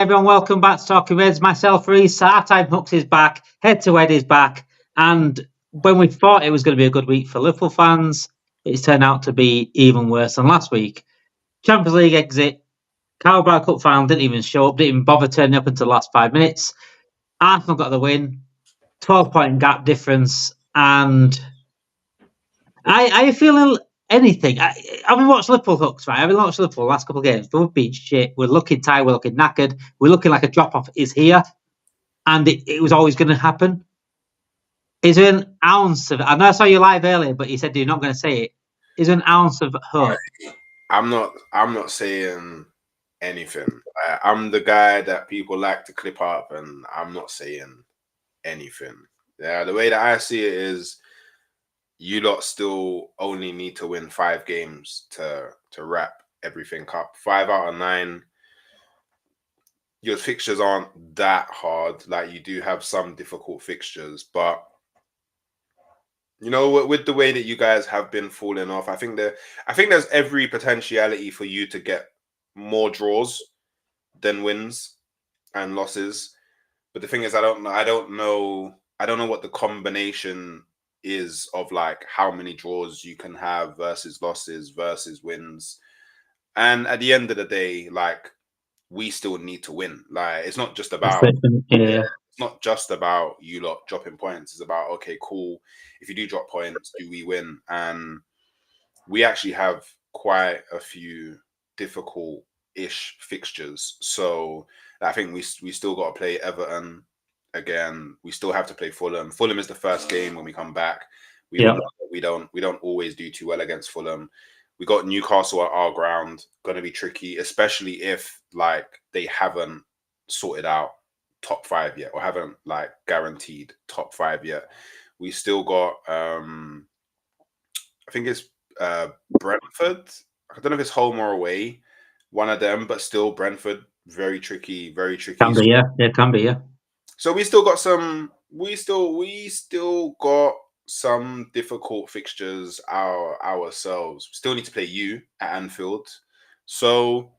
Everyone, welcome back to Talking Reds. Myself, Rhys, our timehooks is back, head to head is back, and when we thought it was going to be a good week for Liverpool fans, it's turned out to be even worse than last week. Champions League exit, Carabao Cup final didn't even show up, didn't even bother turning up until the last 5 minutes. Arsenal got the win, 12-point gap difference, and I feel anything. Having watched Liverpool hooks, right? Having watched Liverpool the last couple of games, we've been shit. We're looking tired. We're looking knackered. We're looking like a drop off is here, and it was always going to happen. Is there an ounce of? I know I saw you live earlier, but you said you're not going to say it. Is there an ounce of hope? I'm not saying anything. I'm the guy that people like to clip up, and I'm not saying anything. Yeah, the way that I see it is, you lot still only need to win 5 games to wrap everything up. 5 out of 9. Your fixtures aren't that hard. Like, you do have some difficult fixtures, but with the way that you guys have been falling off, I think there's every potentiality for you to get more draws than wins and losses. But the thing is, I don't know what the combination is of like how many draws you can have versus losses versus wins. And at the end of the day, like, we still need to win. Like, it's not just about it's not just about you lot dropping points. It's about, okay, cool. If you do drop points, do we win? And we actually have quite a few difficult-ish fixtures. So I think we still got to play Everton again. We still have to play Fulham. Fulham is the first game when we come back. We don't always do too well against Fulham. We got Newcastle at our ground, going to be tricky, especially if like they haven't sorted out top 5 yet, or haven't like guaranteed top 5 yet. We still got I think it's Brentford. I don't know if it's home or away, one of them, but still Brentford, very tricky, very tricky. Can be, yeah. Yeah, can be, yeah. So we still got some. We still got some difficult fixtures ourselves. We still need to play you at Anfield. So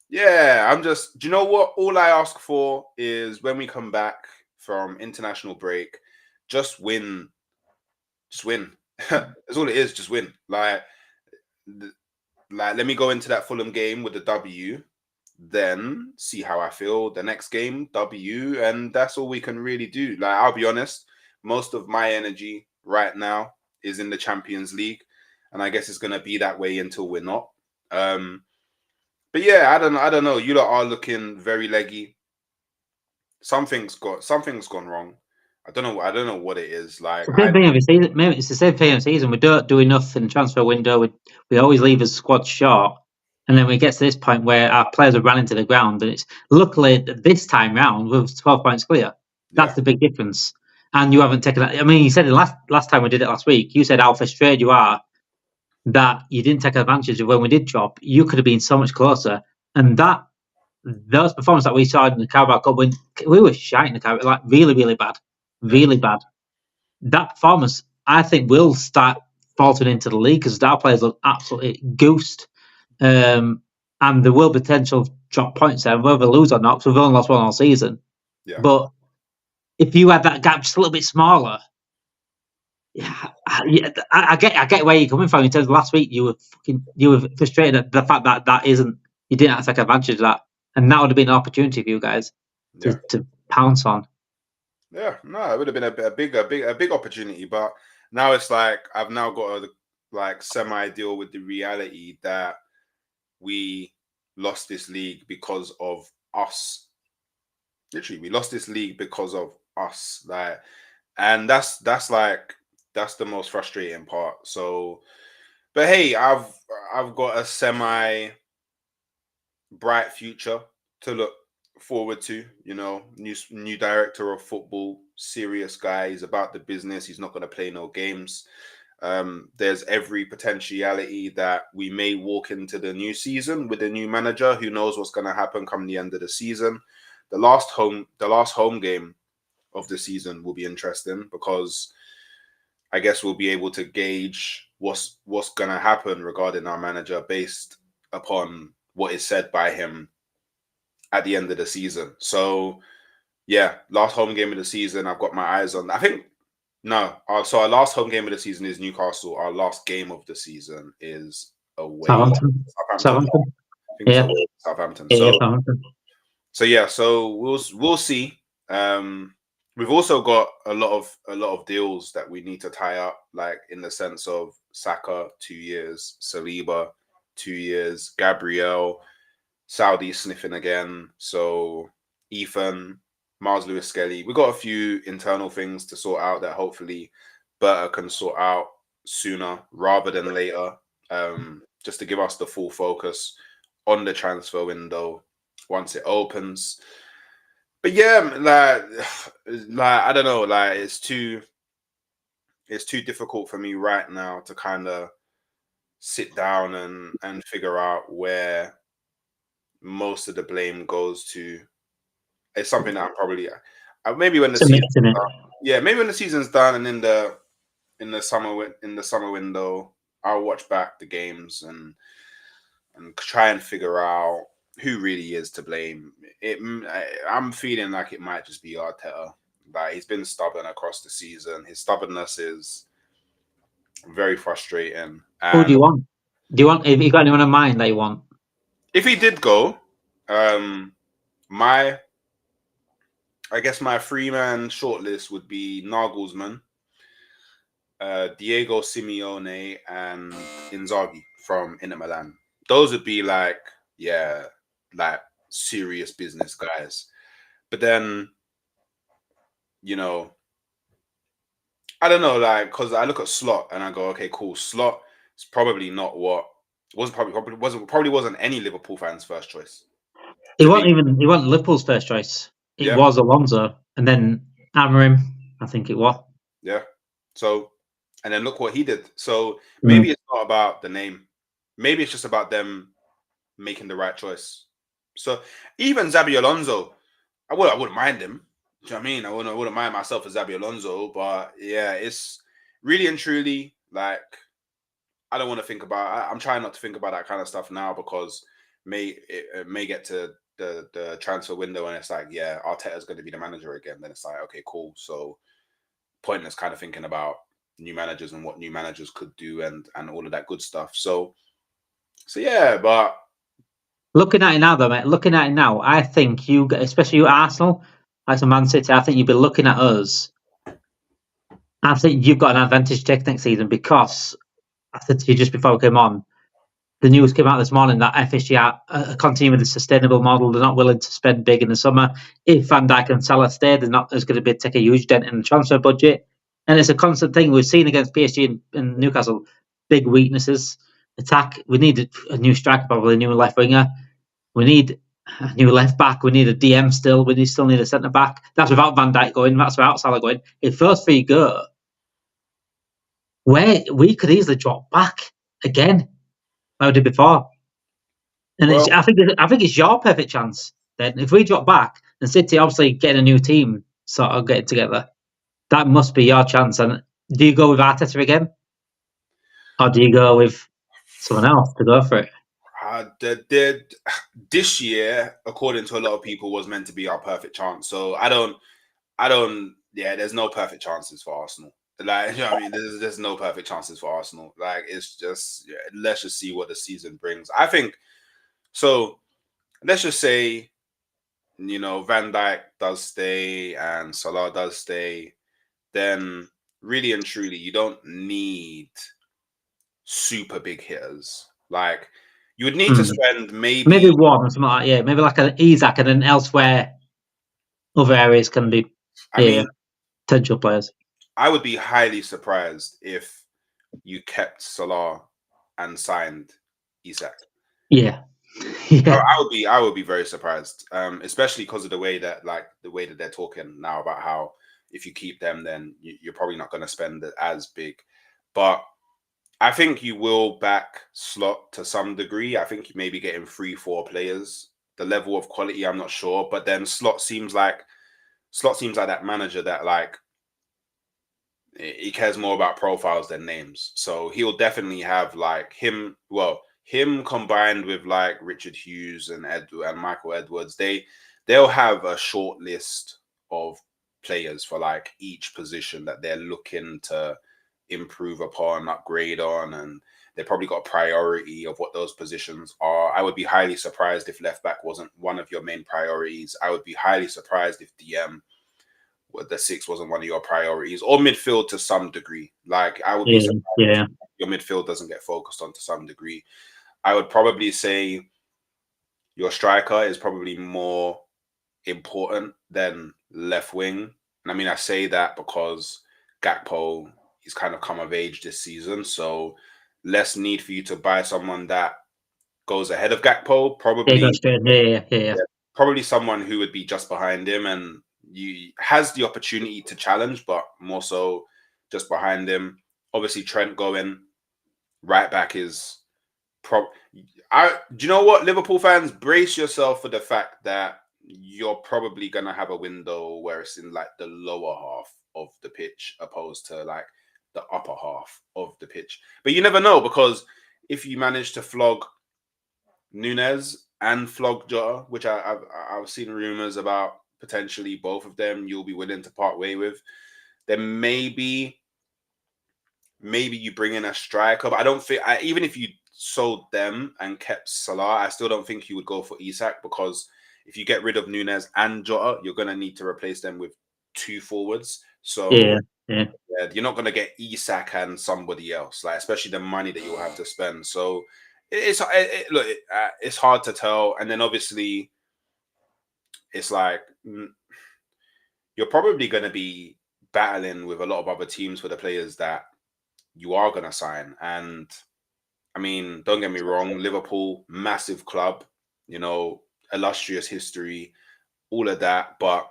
yeah, do you know what? All I ask for is when we come back from international break, just win. Just win. That's all it is. Just win. Like, let me go into that Fulham game with the W, then see how I feel. The next game, W, and that's all we can really do. Like, I'll be honest, most of my energy right now is in the Champions League, and I guess it's gonna be that way until we're not. But yeah, I don't know. You lot are looking very leggy. Something's gone wrong. I don't know what it is. Like, it's the same thing every season. Maybe it's the same thing every season. We don't do enough in the transfer window. We always leave his squad short, and then we get to this point where our players are running to the ground. And it's luckily this time round we're 12 points clear. That's the big difference. And you haven't taken. I mean, you said it last time we did it last week. You said how frustrated you are that you didn't take advantage of when we did drop. You could have been so much closer. And those performances that we saw in the Carabao Cup, when we were shite in the Carabao, like really, really bad, really bad. That performance, I think, will start faltering into the league because our players look absolutely goosed. And there will be potential drop points there, whether we lose or not, because we've only lost one all season. Yeah. But if you had that gap just a little bit smaller, I get where you're coming from. In terms of last week, you were frustrated at the fact that you didn't have to take advantage of that, and that would have been an opportunity for you guys to pounce on. Yeah, no, it would have been a big opportunity, but now it's like I've now got to like semi deal with the reality that we lost this league because of us. Literally, we lost this league because of us. Like, and that's the most frustrating part. So, but hey, I've got a semi bright future to look forward to. New director of football, serious guy. He's about the business. He's not going to play no games. There's every potentiality that we may walk into the new season with a new manager. Who knows what's going to happen come the end of the season? The last home game of the season will be interesting because I guess we'll be able to gauge what's going to happen regarding our manager based upon what is said by him at the end of the season. So yeah, last home game of the season, I've got my eyes on. I think no. So our last home game of the season is Newcastle. Our last game of the season is away Southampton. Southampton. Southampton. I think it's Yeah. away Southampton. Yeah, So Southampton. so we'll see. We've also got a lot of deals that we need to tie up, like in the sense of Saka 2 years, Saliba 2 years, Gabriel, Saudi sniffing again. So Ethan, Miles Lewis Skelly. We've got a few internal things to sort out that hopefully Berta can sort out sooner rather than later. Just to give us the full focus on the transfer window once it opens. But yeah, like I don't know, like it's too difficult for me right now to kind of sit down and figure out where most of the blame goes to. It's something that I'm probably maybe when the It's a season, mix, isn't it? maybe when the season's done and in the summer window, I'll watch back the games and try and figure out who really is to blame. I'm feeling like it might just be Arteta. Like he's been stubborn across the season. His stubbornness is very frustrating. Who do And you want? Have you got anyone in mind that you want? if he did go, my I guess my 3-man shortlist would be Nagelsmann, Diego Simeone, and Inzaghi from Inter Milan. Those would be like serious business guys. But then, I don't know, like, because I look at Slot and I go, okay, cool. Slot is probably not what probably wasn't any Liverpool fans' first choice. He wasn't Liverpool's first choice. It was Alonso, and then Amorim, I think it was. Yeah. So, and then look what he did. So maybe it's not about the name. Maybe it's just about them making the right choice. So even Xabi Alonso, I wouldn't mind him. Do you know what I mean? I wouldn't mind myself as Xabi Alonso, but yeah, it's really and truly like I don't want to think about. I'm trying not to think about that kind of stuff now because it may get to the transfer window and it's like, yeah, Arteta's going to be the manager again. Then it's like, okay, cool. So pointless kind of thinking about new managers and what new managers could do and all of that good stuff. So yeah, but looking at it now, though, mate. Looking at it now, I think especially you, Arsenal, like Man City, I think you'd be looking at us. I think you've got an advantage to take next season because I said to you just before we came on, the news came out this morning that FSG are continuing with the sustainable model. They're not willing to spend big in the summer. If Van Dijk and Salah stay, they're not as going to take a huge dent in the transfer budget. And it's a constant thing we've seen against PSG and Newcastle. Big weaknesses. Attack. We need a new striker, probably a new left winger. We need a new left back. We need a DM still. We still need a centre back. That's without Van Dijk going. That's without Salah going. If those three go, where we could easily drop back again. Like we did before. And I think it's your perfect chance. Then if we drop back and City obviously getting a new team sort of getting together, that must be your chance. And do you go with Arteta again? Or do you go with someone else to go for it? This year, according to a lot of people, was meant to be our perfect chance. So I don't. Yeah, there's no perfect chances for Arsenal. Like, you know what I mean, there's no perfect chances for Arsenal. Like, it's just let's just see what the season brings. I think so. Let's just say, Van Dijk does stay and Salah does stay. Then, really and truly, you don't need super big hitters. Like, you would need to spend maybe one or something like that. Yeah, maybe like an Isaac, and then elsewhere, other areas can be potential players. I would be highly surprised if you kept Salah and signed Isaac. Yeah. I would be very surprised, especially because of the way that they're talking now about how if you keep them, then you're probably not going to spend it as big. But I think you will back Slot to some degree. I think you may be getting 3-4 players. The level of quality, I'm not sure. But then Slot seems like that manager that like he cares more about profiles than names. So he'll definitely have like him him combined with like Richard Hughes and Michael Edwards, they'll have a short list of players for like each position that they're looking to improve upon, upgrade on, and they probably got a priority of what those positions are. I would be highly surprised if left back wasn't one of your main priorities. I would be highly surprised if the 6 wasn't one of your priorities, or midfield to some degree. Like I would be surprised if your midfield doesn't get focused on to some degree. I would probably say your striker is probably more important than left wing. And I mean, I say that because Gakpo, he's kind of come of age this season. So less need for you to buy someone that goes ahead of Gakpo. Probably, probably someone who would be just behind him and has the opportunity to challenge, but more so just behind him. Obviously, Trent going right back is do you know what, Liverpool fans, brace yourself for the fact that you're probably gonna have a window where it's in like the lower half of the pitch opposed to like the upper half of the pitch. But you never know, because if you manage to flog Nunez and flog Jota, which I've seen rumors about potentially both of them, you'll be willing to part way with, then maybe you bring in a striker. But I don't think, even if you sold them and kept Salah, I still don't think you would go for Isak, because if you get rid of Nunez and Jota, you're going to need to replace them with 2 forwards. So you're not going to get Isak and somebody else, like especially the money that you'll have to spend. So it's hard to tell. And then obviously it's like you're probably going to be battling with a lot of other teams for the players that you are going to sign. And I mean, don't get me wrong, Liverpool, massive club, illustrious history, all of that. But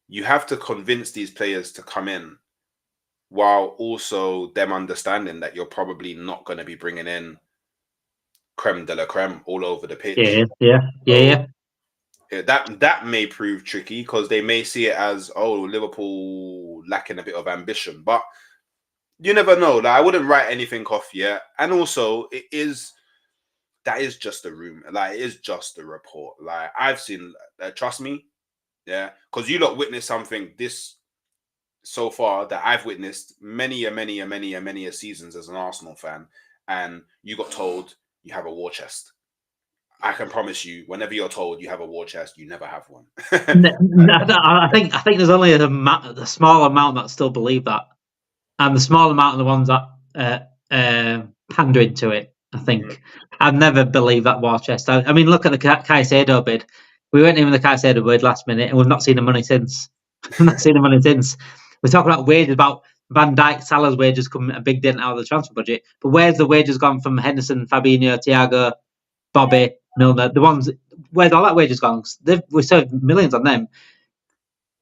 you have to convince these players to come in while also them understanding that you're probably not going to be bringing in creme de la creme all over the pitch. That may prove tricky, because they may see it as, Liverpool lacking a bit of ambition. But you never know. Like, I wouldn't write anything off yet. And also, that is just a rumor. Like, it is just a report. Like, I've seen, trust me, because you lot witnessed something this so far that I've witnessed many seasons as an Arsenal fan, and you got told you have a war chest. I can promise you, whenever you're told you have a war chest, you never have one. I think there's only a small amount that still believe that, and the small amount of the ones that pander into it. I think I've never believed that war chest. I mean, look at the Caicedo bid. We went in with the Caicedo bid last minute, and we've not seen the money since. We're talking about wages, about Van Dijk, Salah's wages coming a big dent out of the transfer budget. But where's the wages gone from Henderson, Fabinho, Thiago, Bobby, Milner? The ones, where's all that wages gone? We served millions on them.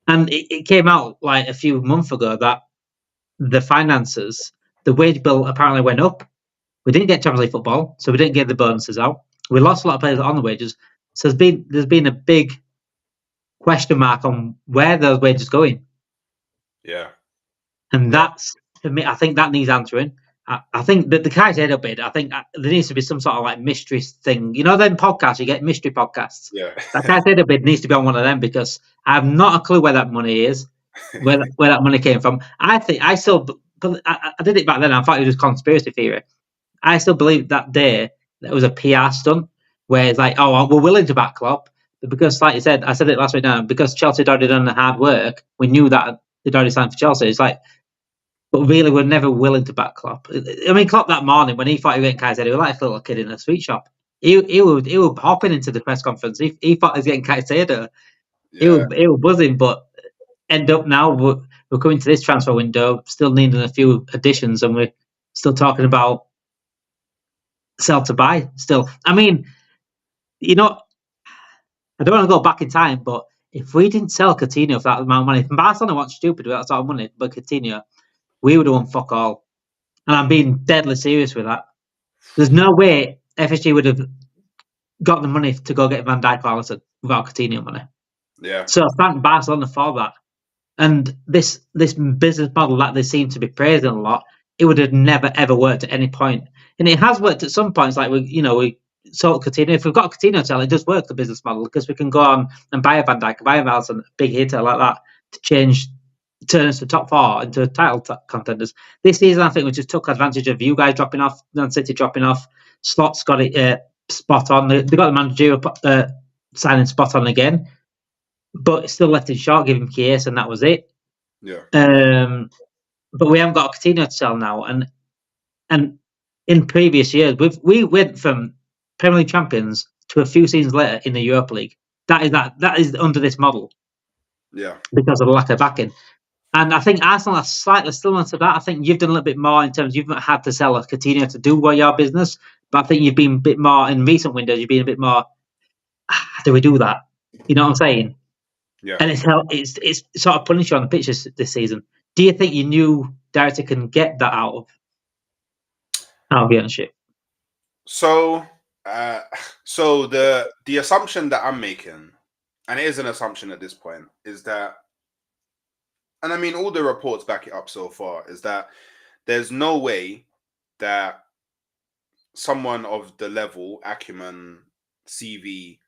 And it came out like a few months ago that the finances, the wage bill apparently went up. We didn't get Champions League football, so we didn't get the bonuses out. We lost a lot of players on the wages. So there's been a big question mark on where those wages going. Yeah. And that's, for me, I think that needs answering. I think that the Caicedo bid, I think there needs to be some sort of like mystery thing. You know, them podcasts, you get mystery podcasts. Yeah. That Caicedo bid needs to be on one of them, because I have not a clue where that money is, where that money came from. I did it back then. I thought it was a conspiracy theory. I still believe that day that was a PR stunt, where it's like, we're willing to back Klopp, but because, like you said, I said it last week now, because Chelsea had already done the hard work, we knew that they'd already signed for Chelsea. It's like, but really, we're never willing to back Klopp. I mean, Klopp that morning when he thought he was getting Caicedo, he was like a little kid in a sweet shop. He was hopping into the press conference. He thought he was getting Caicedo. Yeah. He was buzzing, but end up now we're coming to this transfer window, still needing a few additions, and we're still talking about sell to buy. Still, I mean, I don't want to go back in time, but if we didn't sell Coutinho for that amount of money, Barcelona weren't stupid with that sort of money, but Coutinho, we would have won fuck all. And I'm being deadly serious with that. There's no way FSG would have got the money to go get Van Dijk or Alisson without Coutinho money. Yeah. So thank Barcelona for that. And this business model that they seem to be praising a lot, it would have never ever worked at any point and it has worked at some points. Like we sold Coutinho. If we've got a Coutinho sell, it does work the business model because we can go on and buy a Van Dijk, buy a Alisson, a big hitter like that to turn us to top four into title contenders. This season, I think we just took advantage of you guys dropping off, Man City dropping off. Slot's got it spot on. They got the managerial signing spot on again, but still left it short. Give him Chiesa, and that was it. Yeah. But we haven't got a Coutinho to sell now, and in previous years, we went from Premier League champions to a few seasons later in the Europa League. That is under this model. Yeah. Because of the lack of backing. And I think Arsenal are slightly similar to that. I think you've done a little bit more in terms of you've not had to sell a Coutinho to do your business, but I think you've been a bit more in recent windows. You've been a bit more. Do we do that? You know what I'm saying? Yeah. And it's sort of punished you on the pitch this season. Do you think your new director can get that out of the ownership? So the assumption that I'm making, and it is an assumption at this point, is that, and I mean all the reports back it up so far, is that there's no way that someone of the level, acumen, CV,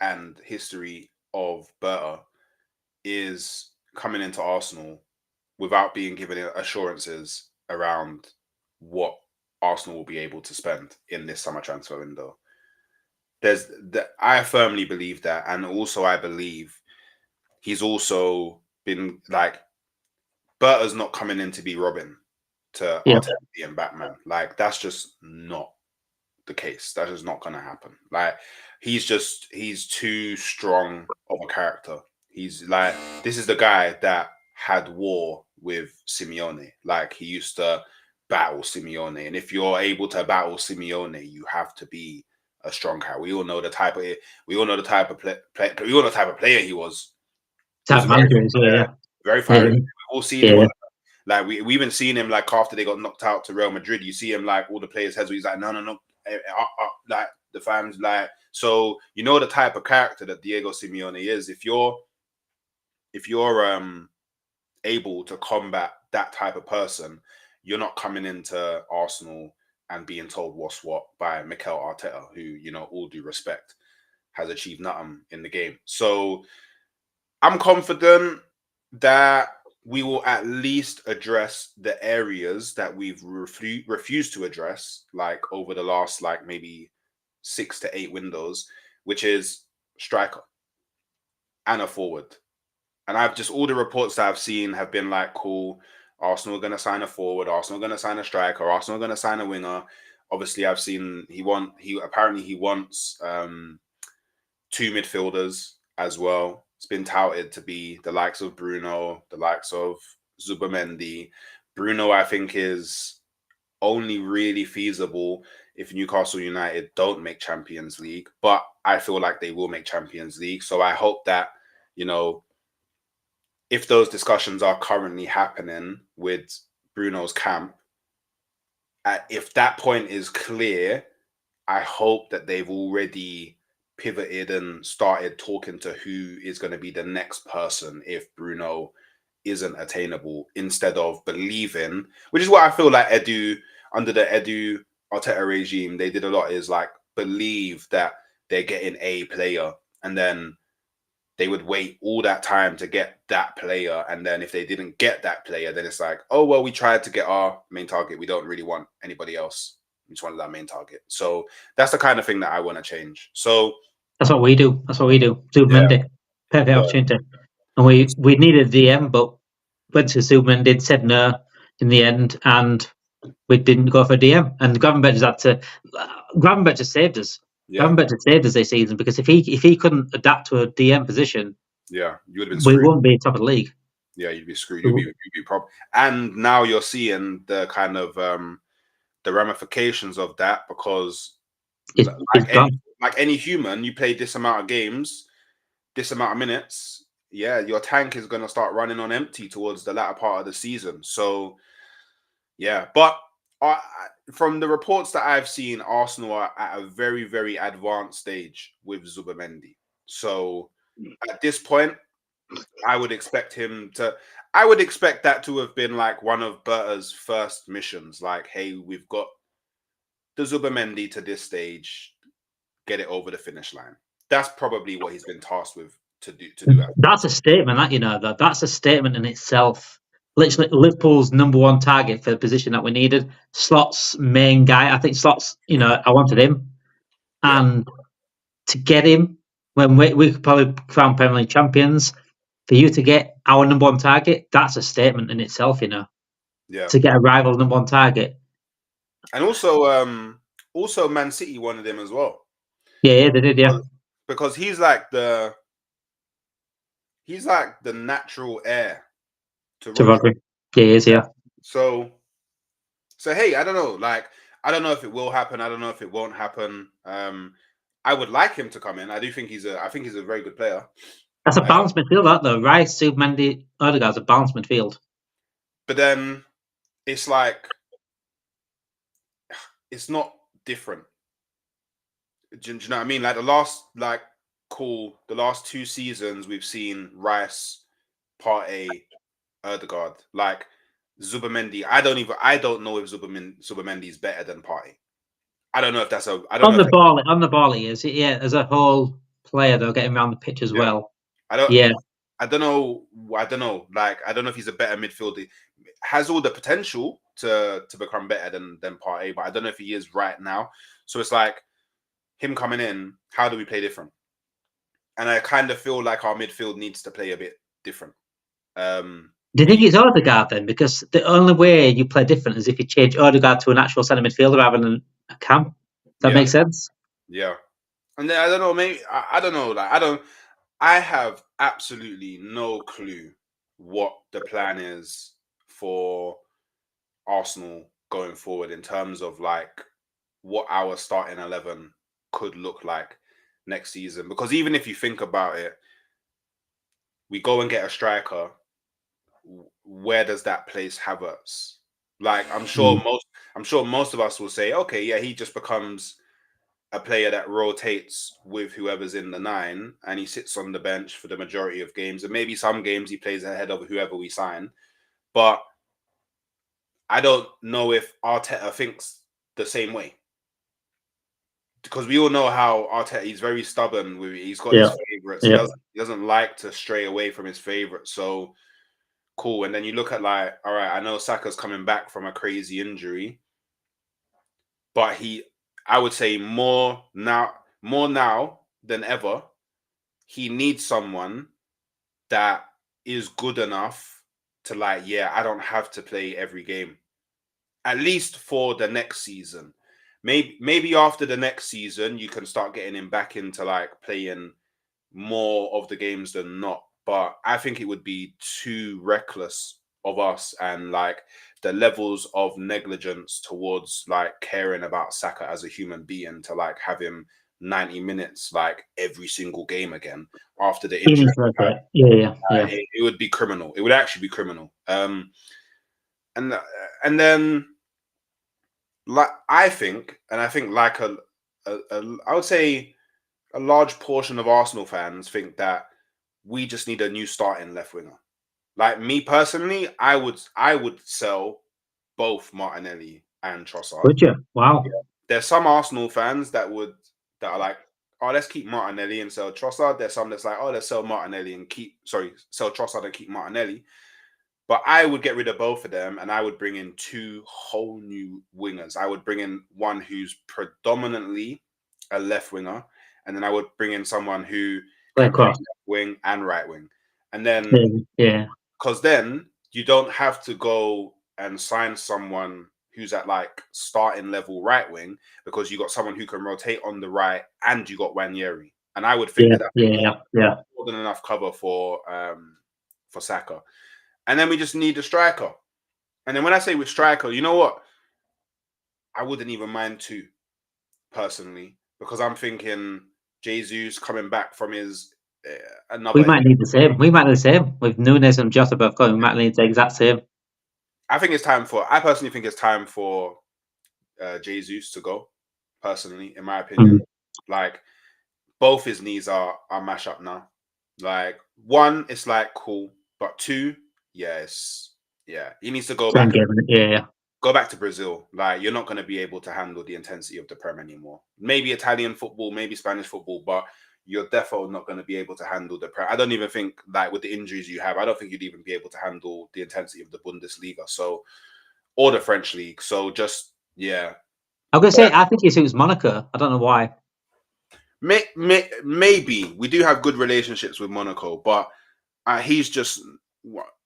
and history of Berta is coming into Arsenal without being given assurances around what Arsenal will be able to spend in this summer transfer window. I firmly believe that, and also I believe he's also been like, Berta's not coming in to be Robin to Arteta and Batman. Like, that's just not the case. That is not going to happen. Like, he's too strong of a character. He's like, this is the guy that had war with Simeone. Like, he used to battle Simeone, and if you're able to battle Simeone, you have to be a strong character. We all know the type of player he was. Type manager, very fiery. We've all seen him. Like, we even seen him like after they got knocked out to Real Madrid. You see him like all the players' heads where he's like, no, like the fans like. So you know the type of character that Diego Simeone is. If you're able to combat that type of person, you're not coming into Arsenal and being told what's what by Mikel Arteta, who, you know, all due respect, has achieved nothing in the game. So I'm confident that we will at least address the areas that we've refused to address, like over the last like maybe 6 to 8 windows, which is striker and a forward. And I've just, all the reports that I've seen have been like, cool, Arsenal are going to sign a forward, Arsenal are going to sign a striker, Arsenal are going to sign a winger. Obviously, I've seen he wants 2 midfielders as well. It's been touted to be the likes of Bruno, the likes of Zubamendi. Bruno, I think, is only really feasible if Newcastle United don't make Champions League, but I feel like they will make Champions League. So I hope that, you know, if those discussions are currently happening with Bruno's camp, if that point is clear, I hope that they've already pivoted and started talking to who is going to be the next person if Bruno isn't attainable, instead of believing, which is what I feel like under the Edu Arteta regime, they did a lot, is like believe that they're getting a player and then they would wait all that time to get that player. And then if they didn't get that player, then it's like, oh, well, we tried to get our main target. We don't really want anybody else. We just wanted that main target. So that's the kind of thing that I want to change. So that's what we do. Zubamendi, perfect opportunity. And we needed a DM, but went to Zubamendi, said no in the end, and we didn't go for a DM. And Gravenberch just saved us. Gravenberch saved us this season, because if he couldn't adapt to a DM position, you would have been screwed. We wouldn't be top of the league. Yeah, you'd be screwed. You'd be problem. And now you're seeing the kind of the ramifications of that, because like any human, you play this amount of games, this amount of minutes, your tank is going to start running on empty towards the latter part of the season. So but from the reports that I've seen, Arsenal are at a very, very advanced stage with Zubamendi. So at this point, I would expect that to have been like one of Berta's first missions. Like, hey, we've got the Zubimendi to this stage, get it over the finish line. That's probably what he's been tasked with to do. That's a statement, that's a statement in itself. Literally, Liverpool's number one target for the position that we needed. Slot's main guy. I think Slot's. I wanted him, and to get him when we could probably crown Premier League champions. For you to get our number one target, that's a statement in itself. Yeah. To get a rival number one target. And also Man City wanted him as well. Yeah, they did. Yeah, because he's like the natural heir to Rodri. Yeah, he is. Yeah. So hey, I don't know. Like, I don't know if it will happen. I don't know if it won't happen. I would like him to come in. I think he's a very good player. That's a balanced midfield, that though. Rice, Zubimendi, Odegaard's a balanced midfield. But then it's like it's not different. Do you know what I mean? Like the last 2 seasons we've seen Rice, Partey, Odegaard. Like Zubimendi, I don't know if Zubimendi is better than Partey. I don't know if that's on the ball he is. Yeah, as a whole player they'll get him around the pitch as well. I don't know. Like, I don't know if he's a better midfielder. Has all the potential to become better than Partey, but I don't know if he is right now. So it's like him coming in. How do we play different? And I kind of feel like our midfield needs to play a bit different. Do you think it's Odegaard then? Because the only way you play different is if you change Odegaard to an actual centre midfielder rather than a cam. Does that make sense? Yeah. And then I don't know. Maybe I don't know. Like I have absolutely no clue what the plan is for Arsenal going forward in terms of like what our starting 11 could look like next season. Because even if you think about it, we go and get a striker. Where does that place Havertz? Like, I'm sure most of us will say, okay, yeah, he just becomes a player that rotates with whoever's in the 9 and he sits on the bench for the majority of games. And maybe some games he plays ahead of whoever we sign. But I don't know if Arteta thinks the same way. Because we all know how Arteta, he's very stubborn. He's got his favourites. He doesn't like to stray away from his favourites. So, cool. And then you look at like, all right, I know Saka's coming back from a crazy injury. But I would say more now than ever, he needs someone that is good enough to like, yeah, I don't have to play every game. At least for the next season. Maybe after the next season, you can start getting him back into like playing more of the games than not. But I think it would be too reckless of us and like the levels of negligence towards like caring about Saka as a human being to like have him 90 minutes like every single game again after the injury. It would be criminal. It would actually be criminal. And then like I think like I would say a large portion of Arsenal fans think that we just need a new starting left winger. Like me personally, I would sell both Martinelli and Trossard. Would you? Wow. Yeah. There's some Arsenal fans that are like, oh, let's keep Martinelli and sell Trossard. There's some that's like, oh, let's sell Martinelli and sell Trossard and keep Martinelli. But I would get rid of both of them and I would bring in 2 whole new wingers. I would bring in one who's predominantly a left winger, and then I would bring in someone who can play left wing and right wing. And then, because then you don't have to go and sign someone who's at like starting level right wing because you got someone who can rotate on the right and you got Wanyeri. And I would think more than enough cover for Saka. And then we just need a striker. And then when I say with striker, you know what? I wouldn't even mind 2, personally, because I'm thinking Jesus coming back from his another. We might need the same. With Nunes and Jota both going. We might need the exact same. I personally think it's time for Jesus to go. Personally, in my opinion, like both his knees are mash up now. Like 1, it's like cool, but 2. Yes, he needs to go back. go back to Brazil. Like, you're not going to be able to handle the intensity of the Prem anymore. Maybe Italian football, maybe Spanish football, but you're definitely not going to be able to handle the Prem. I don't even think, like, with the injuries you have, I don't think you'd even be able to handle the intensity of the Bundesliga. So, or the French league. So just, yeah. I'm going to say, I think he suits Monaco. I don't know why. Maybe we do have good relationships with Monaco, but he's just.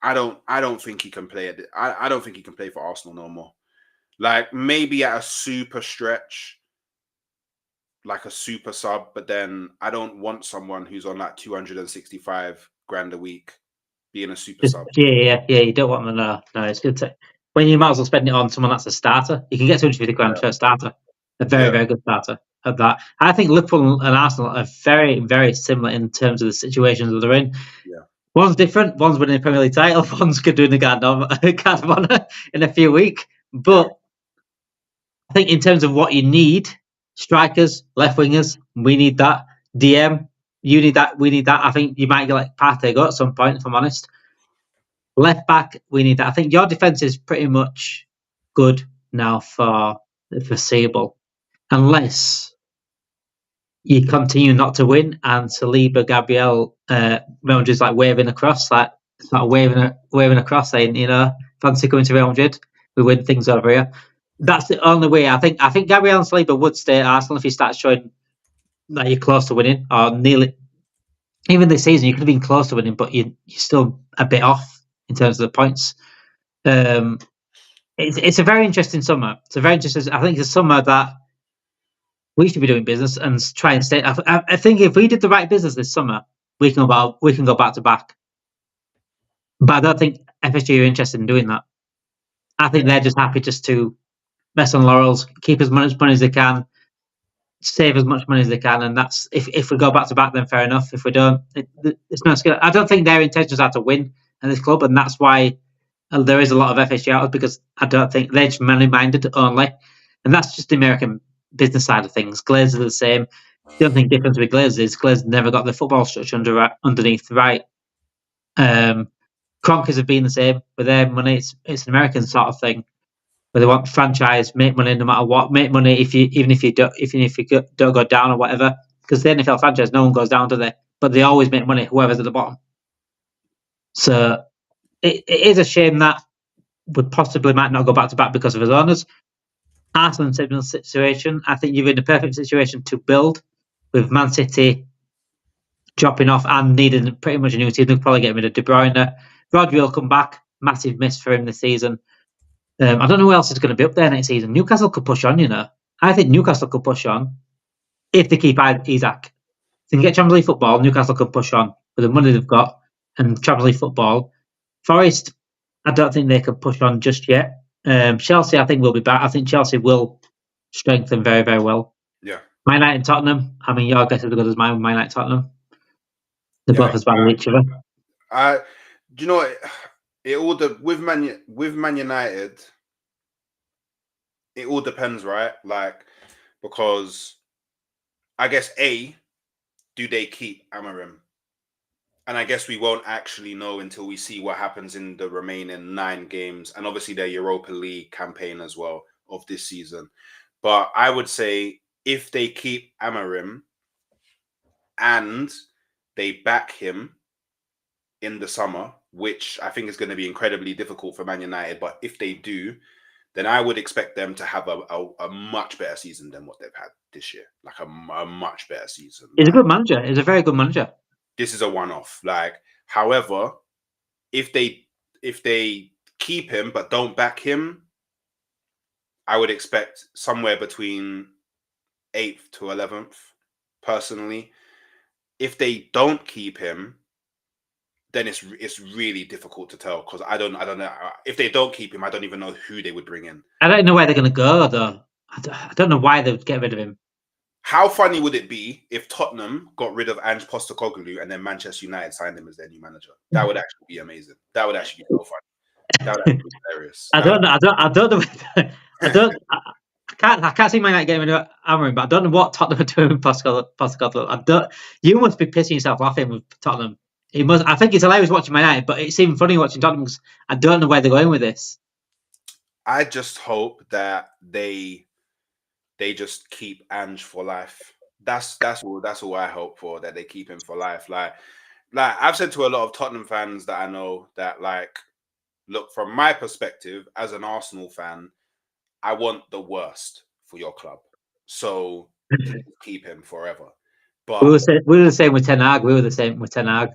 I don't think he can play it. I don't think he can play for Arsenal no more. Like, maybe at a super stretch, like a super sub, but then I don't want someone who's on like 265 grand a week being a super sub. Yeah. You don't want them. No, it's good to. When you might as well spend it on someone that's a starter, you can get 250 grand for a starter, a very, very good starter at that. I think Liverpool and Arsenal are very, very similar in terms of the situations that they're in. Yeah. One's different. One's winning the Premier League title. One's doing the Guard of Honour in a few weeks. But I think in terms of what you need, strikers, left wingers, we need that. DM, you need that. We need that. I think you might get like Partey go at some point, if I'm honest. Left back, we need that. I think your defence is pretty much good now for the foreseeable, unless you continue not to win and Saliba, Gabriel, Real Madrid's like waving across, like sort of waving across, saying, fancy coming to Real Madrid, we win things over here. That's the only way. I think Gabriel and Saliba would stay at Arsenal if you start showing that you're close to winning or nearly. Even this season, you could have been close to winning, but you're still a bit off in terms of the points. It's a very interesting summer. It's a very interesting. I think it's a summer that we should be doing business and try and stay. I think if we did the right business this summer, we can go back to back. But I don't think FSG are interested in doing that. I think they're just happy just to rest on laurels, keep as much money as they can, save as much money as they can, and that's if we go back to back, then fair enough. If we don't, it's no skill. I don't think their intentions are to win at this club, and that's why there is a lot of FSG out, because I don't think they're just money minded only, and that's just the American business side of things. Glazers are the same. The only difference with Glazers is Glazers never got the football structure underneath right. Kroenkes have been the same with their money. It's an American sort of thing, where they want franchise, make money no matter what, make money even if you don't go down or whatever. Because the NFL franchise, no one goes down, do they? But they always make money, whoever's at the bottom. So it is a shame that we possibly might not go back to back because of his owners. Arsenal in similar situation. I think you're in a perfect situation to build, with Man City dropping off and needing pretty much a new team. They'll probably get rid of De Bruyne. Rodri will come back. Massive miss for him this season. I don't know who else is going to be up there next season. Newcastle could push on, I think Newcastle could push on if they keep Isaac. If they can get Champions League football, Newcastle could push on with the money they've got and Champions League football. Forest, I don't think they can push on just yet. Chelsea, I think, will be back. I think Chelsea will strengthen very, very well. Yeah. Man United and Tottenham. I mean, your guess is as good as mine with Man United Tottenham. They're both as bad as each other. Do you know what? With Man United, it all depends, right? Like, because I guess do they keep Amorim? And I guess we won't actually know until we see what happens in the remaining 9 games, and obviously their Europa League campaign as well of this season. But I would say if they keep Amorim and they back him in the summer, which I think is going to be incredibly difficult for Man United, but if they do, then I would expect them to have a much better season than what they've had this year. Like a much better season. He's a good manager. He's a very good manager. This is a one-off. However, if they keep him but don't back him, I would expect somewhere between 8th to 11th, personally. If they don't keep him, then it's really difficult to tell, because I don't know. If they don't keep him, I don't even know who they would bring in. I don't know where they're going to go, though. I don't know why they would get rid of him. How funny would it be if Tottenham got rid of Ange Postecoglou and then Manchester United signed him as their new manager? That would actually be amazing. That would actually be so funny. That would actually be hilarious. I don't know. I can't see Man United getting rid of Amorim, but I don't know what Tottenham are doing with Postecoglou. You must be pissing yourself laughing with Tottenham. I think it's hilarious watching Man United, but it's even funny watching Tottenham because I don't know where they're going with this. I just hope that they just keep Ange for life. That's all I hope for, that they keep him for life. Like I've said to a lot of Tottenham fans that I know that, like, look, from my perspective as an Arsenal fan, I want the worst for your club. So please keep him forever. We But were the same with Ten Hag. We were the same with Ten Hag.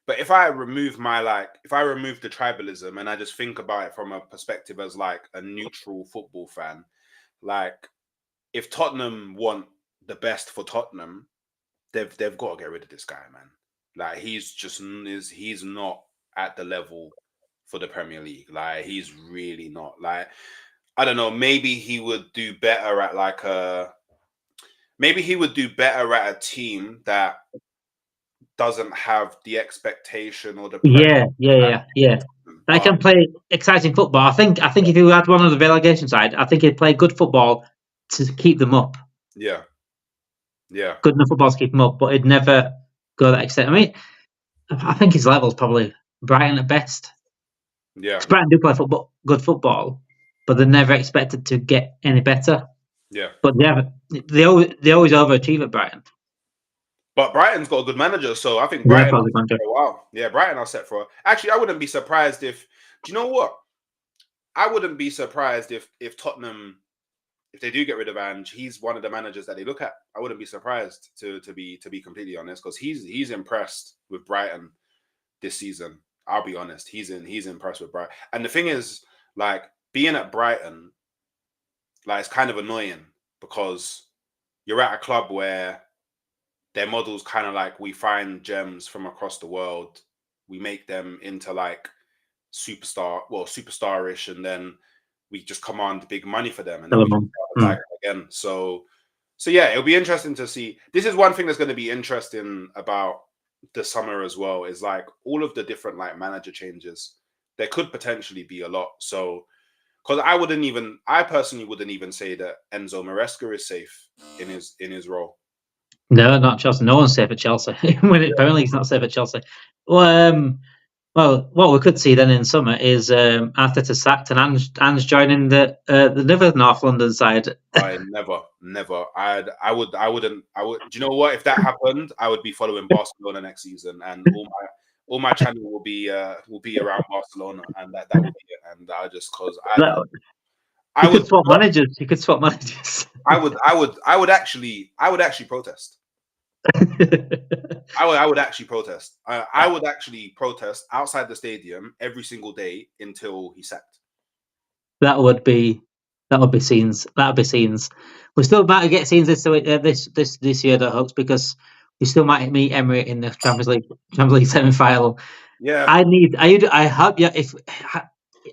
But if I remove if I remove the tribalism and I just think about it from a perspective as like a neutral football fan, like, if Tottenham want the best for Tottenham, they've got to get rid of this guy, man. Like, he's not at the level for the Premier League. Like, he's really not. Like, I don't know, maybe he would do better at a team that doesn't have the expectation or the pressure. Yeah. They But can play exciting football. I think if you had one on the relegation side, I think he'd play good football to keep them up. yeah. Good enough football to keep them up, but it'd never go that extent. I mean, I think his level's probably Brighton at best. Yeah. Because Brighton do play good football, but they're never expected to get any better. Yeah. But they always overachieve at Brighton. But Brighton's got a good manager, so I think Yeah, Brighton probably are set for a while. Yeah, Brighton are set for. Actually, I wouldn't be surprised if. Do you know what? I wouldn't be surprised if Tottenham, if they do get rid of Ange, he's one of the managers that they look at. I wouldn't be surprised to be completely honest, because he's impressed with Brighton this season. I'll be honest, he's impressed with Brighton. And the thing is, like, being at Brighton, like, it's kind of annoying because you're at a club where their model's kind of like, we find gems from across the world, we make them into like superstarish, and then we just command big money for them, and then we can start again. So yeah, it'll be interesting to see. This is one thing that's going to be interesting about the summer as well, is like all of the different like manager changes. There could potentially be a lot. So, because I personally wouldn't even say that Enzo Maresca is safe in his role. No, not Chelsea. No one's safe at Chelsea. Apparently, he's not safe at Chelsea. Well, what we could see then in summer is Arteta sacked and Ange joining the other North London side. I never. I wouldn't. Do you know what? If that happened, I would be following Barcelona next season, and all my channel will be around Barcelona, and that would be it. And I just You could swap managers. I would actually protest. I would actually protest. I would actually protest outside the stadium every single day until he's sacked. That would be scenes. That would be scenes. We still might get scenes this year, though, Hooks, because we still might meet Emery in the Champions League semi-final. Yeah. I hope you. If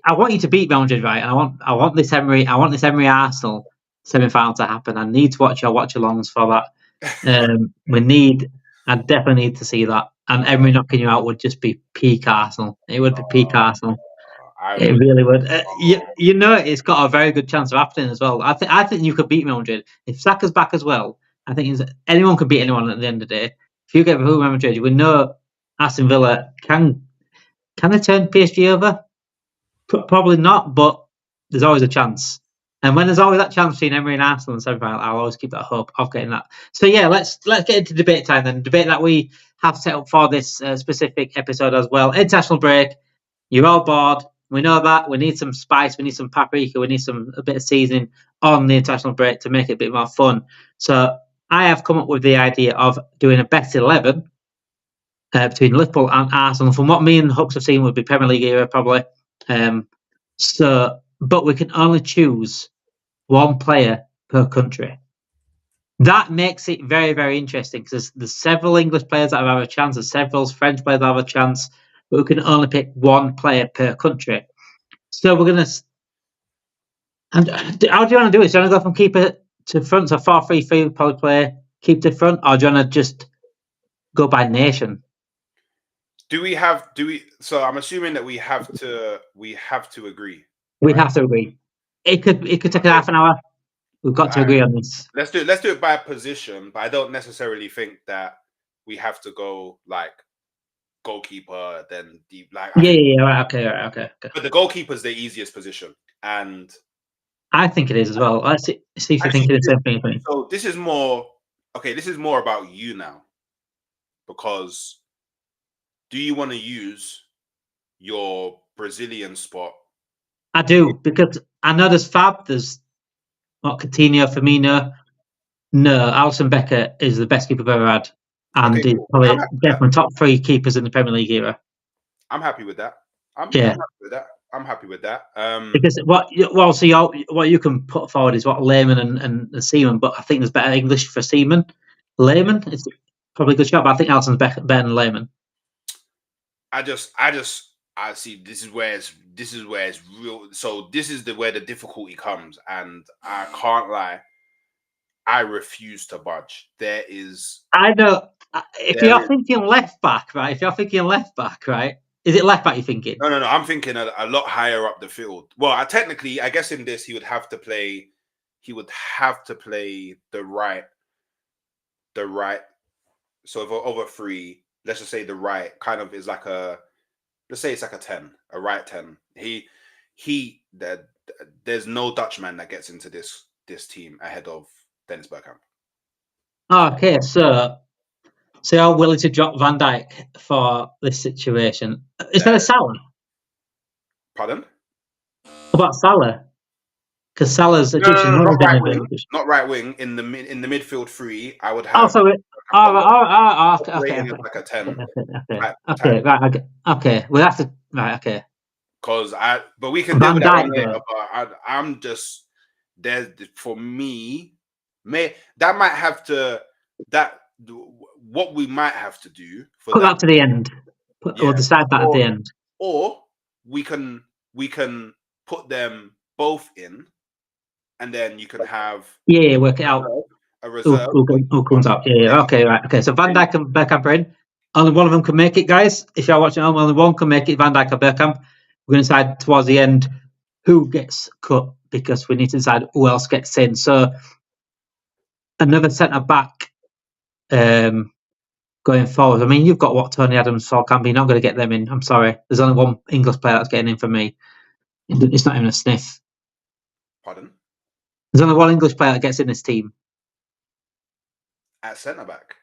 I want you to beat Real Madrid, right? And I want this Emery Arsenal semi-final to happen. I need to watch your watch-alongs for that. I definitely need to see that. And Emery knocking you out would just be peak Arsenal. It would be peak Arsenal. It really would. You know, it's got a very good chance of happening as well. I think you could beat Real Madrid if Saka's back as well. I think anyone could beat anyone at the end of the day. If you get Real Madrid, we know Aston Villa can they turn PSG over? Probably not, but there's always a chance. And when there's always that chance between Emery and Arsenal in the semi-final, I'll always keep that hope of getting that. So yeah, let's get into debate time then. Debate that we have set up for this specific episode as well. International break. You're all bored. We know that. We need some spice. We need some paprika. We need a bit of seasoning on the international break to make it a bit more fun. So I have come up with the idea of doing a best 11 between Liverpool and Arsenal. From what me and Hooks have seen, would be Premier League era probably. But we can only choose one player per country. That makes it very, very interesting because there's several English players that have a chance, there's several French players that have a chance, but we can only pick one player per country. So we're going to... How do you want to do it? Do you want to go from keeper to front, so 4-3-3 probably play keep to front, or do you want to just go by nation? So I'm assuming that we have to agree. We have to agree. It could take half an hour. We've got to agree on this. Let's do it by position, but I don't necessarily think that we have to go like goalkeeper, then deep. Like right, okay. But the goalkeeper is the easiest position, and I think it is as well. Let's see if you're thinking the same thing as me. So this is more This is more about you now, because do you want to use your Brazilian spot? I do, because I know there's Fab, there's Coutinho, Firmino. No, Alisson Becker is the best keeper I've ever had, and Okay, he's cool. probably definitely top 3 keepers in the Premier League era. I'm happy with that. I'm happy with that. Because what you can put forward is what Lehman and Seaman, but I think there's better English for Seaman. Lehman is probably a good shot, but I think Alisson's better than Lehman. I see. This is where it's real. So this is where the difficulty comes, and I can't lie. I refuse to budge. There is. I know. If you're thinking left back, right? Is it left back you're thinking? No. I'm thinking a lot higher up the field. Well, I guess in this he would have to play. He would have to play the right. So if over 3, let's just say the right kind of is like a. Let's say it's like a 10, a right 10. There's no Dutchman that gets into this team ahead of Dennis Bergkamp. Okay, so you're willing to drop Van Dijk for this situation instead of Salah? Pardon? What about Salah? Because Salah's Egyptian. Not right wing. In the midfield 3, I would have. Okay. Like a 10. Okay. We'll have to. Right. Okay. But we can deal with that one later. But I'm just there for me. That might have to. What we might have to do for put that to the end. Or decide that at the end. Or we can put them both in, and then you can have work it out. A reserve. Who comes up? Yeah. Okay. Right. Okay. So Van Dijk and Bergkamp are in. Only one of them can make it, guys. If you're watching at home, only one can make it. Van Dijk or Bergkamp. We're going to decide towards the end who gets cut, because we need to decide who else gets in. So another centre back. Going forward, I mean, you've got Tony Adams, Sol Campbell. You're not going to get them in. I'm sorry. There's only one English player that's getting in for me. It's not even a sniff. Pardon? There's only one English player that gets in this team. At centre back?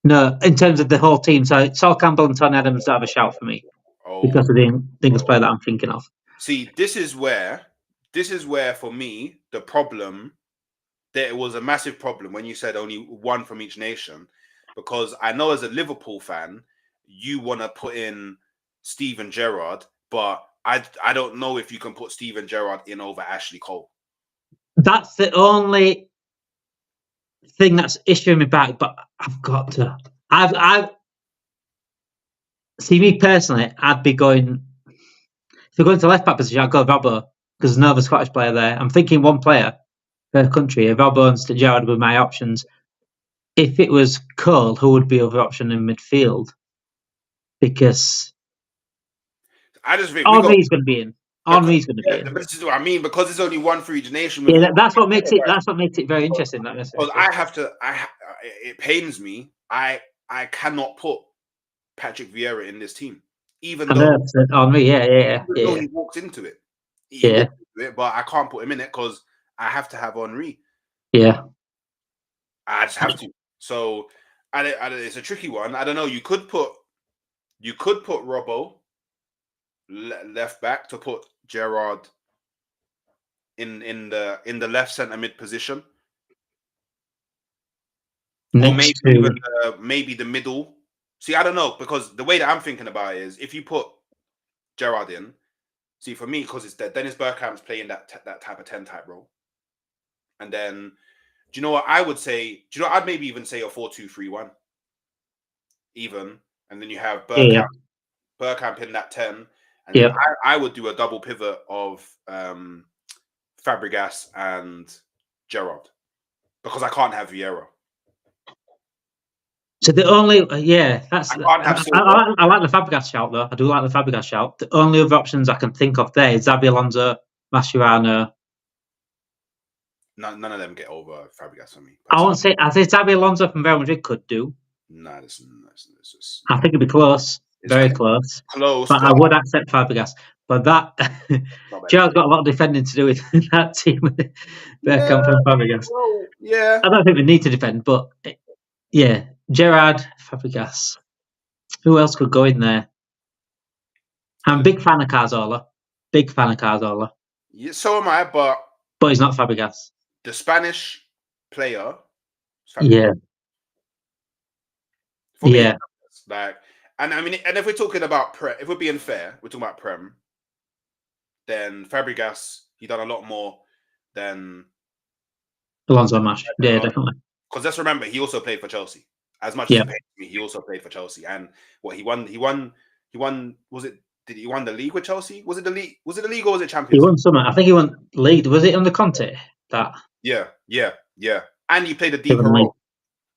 No, in terms of the whole team. So Sol Campbell and Tony Adams don't have a shout for me because of the English player that I'm thinking of. See, this is where for me the problem. There was a massive problem when you said only one from each nation, because I know as a Liverpool fan, you want to put in Steven Gerrard, but I don't know if you can put Steven Gerrard in over Ashley Cole. That's the only thing that's issuing me back, but I've got to. See, me personally, I'd be going. If we're going to left back position, I'd go Robbo, because there's no other Scottish player there. I'm thinking one player per country. Robbo and Gerrard were my options. If it was Cole, who would be other option in midfield? Because I just think Henry's going to be in. Henry's going to be in. This is what I mean, because it's only one for each nation. Yeah, that's what makes it. That's what makes it very interesting. That because it pains me. I cannot put Patrick Vieira in this team, even though Henry. Yeah. He walked into it. But I can't put him in it because I have to have Henry. Yeah, I just have to. So it's a tricky one. I don't know. You could put Robbo left back to put Gerrard in the left centre mid position, or maybe the middle. See, I don't know, because the way that I'm thinking about it is if you put Gerrard in. See, for me, because it's that Dennis Bergkamp's playing that type of 10 type role, and then. Do you know what I would say? Do you know? I'd maybe even say a 4-2-3-1, even, and then you have Bergkamp in that 10, and then I would do a double pivot of Fabregas and Gerrard, because I can't have Vieira. So the only that's I like the Fabregas shout though. I do like the Fabregas shout. The only other options I can think of there is Xabi Alonso, Mascherano. None of them get over Fabregas for me. I think Xabi Alonso from Real Madrid could do. No, I think it'd be close, very close. But I would accept Fabregas. But that Gerrard's got a lot of defending to do with that team. Bergkamp and Fabregas. Well, yeah. I don't think we need to defend, but yeah, Gerrard, Fabregas. Who else could go in there? I'm a big fan of Cazorla. Big fan of Cazorla. Yeah, so am I, but he's not Fabregas. The Spanish player. Yeah. For me, like, and I mean, and if we're talking about if we're being fair, we're talking about Prem. Then Fabregas, he done a lot more than Alonso Mash. Yeah, definitely. Because let's remember, he also played for Chelsea. As much as he paid me, he also played for Chelsea. And what he won. Was it? Did he won the league with Chelsea? Was it the league? Was it the league or was it Champions? He won something. I think he won league. Was it under Conte? That. Yeah. And he played a deeper role.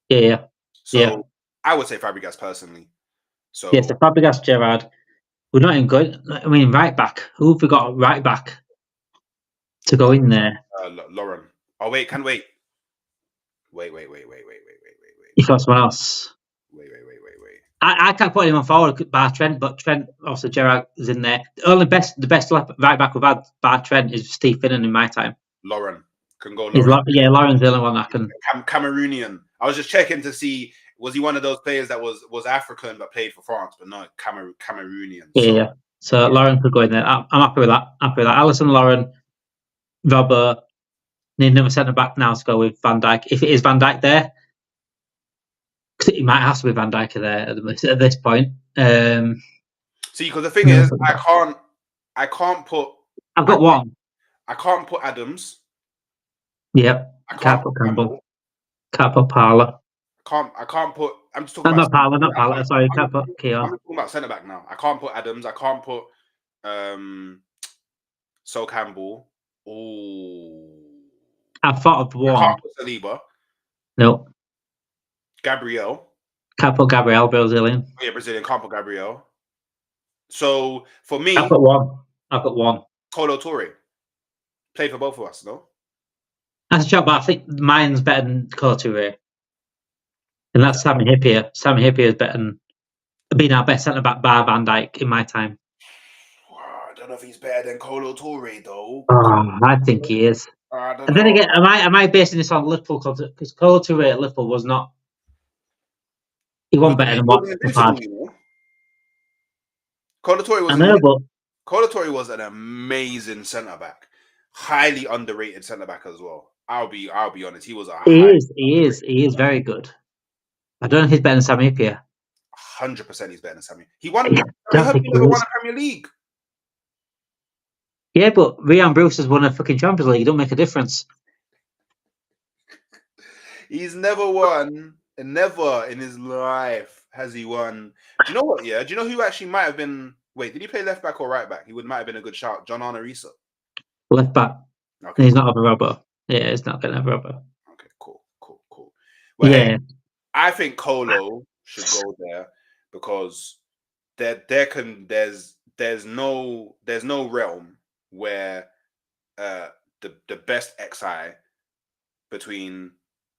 Yeah. So I would say Fabregas personally. So yes, the Fabregas, Gerrard. We're not even good. I mean, right back. Who have we got right back to go in there? Lauren. Oh wait, wait. You got someone else? Wait. I can't put anyone forward bar Trent, but Trent, also Gerrard is in there. The best right back we've had bar Trent is Steve Finnan in my time. Lauren can go. Lauren. Lauren's the only one I can. Cameroonian. I was just checking to see was he one of those players that was African but played for France, but no, Cameroonian. Yeah. So Lauren could go in there. I'm happy with that. Alisson, Lauren, Robert. Need another centre back now to go with Van Dijk. If it is Van Dijk there, because it might have to be Van Dijk there at this point. See, because the thing is, I can't put. I've got one. I can't put Adams. Yep. I can't put Campbell. Can't put Parler. I can't put. I'm just talking about not Parler. Sorry, can't put Keown. I'm talking about centre back now. I can't put Adams. I can't put Sol Campbell. Oh. I've thought of one. I can't put Saliba. No. Gabriel. Can't put Gabriel, Brazilian. Oh, yeah, Brazilian. Can't put Gabriel. So for me, I've got one. Colo Touré. Played for both of us, no? That's a job, but I think mine's better than Colo Touré. And that's Sami Hyypiä. Sami Hyypiä is better than being our best centre back bar Van Dijk in my time. I don't know if he's better than Colo Touré though. I think he is. And then again, am I basing this on Liverpool? Because Colo Touré at Liverpool was not. He wasn't better than what we've had. Colo Touré was an amazing centre back, highly underrated centre back as well. I'll be honest. He was He is very good. I don't know if he's better than Sami Hyypiä. 100% he's better than Sami. He won. He never won a Premier League. Yeah, but Ryan Bruce has won a fucking Champions League. It don't make a difference. He's never won, and never in his life has he won. Do you know what? Yeah. Do you know who actually might have been? Wait, did he play left back or right back? He might have been a good shout. John Arnorisa. Left back. Okay. He's not a rubber. Yeah, he's not going to have a rubber. Okay, cool. Well, yeah. Hey, I think Colo should go there because there's no realm where the best XI between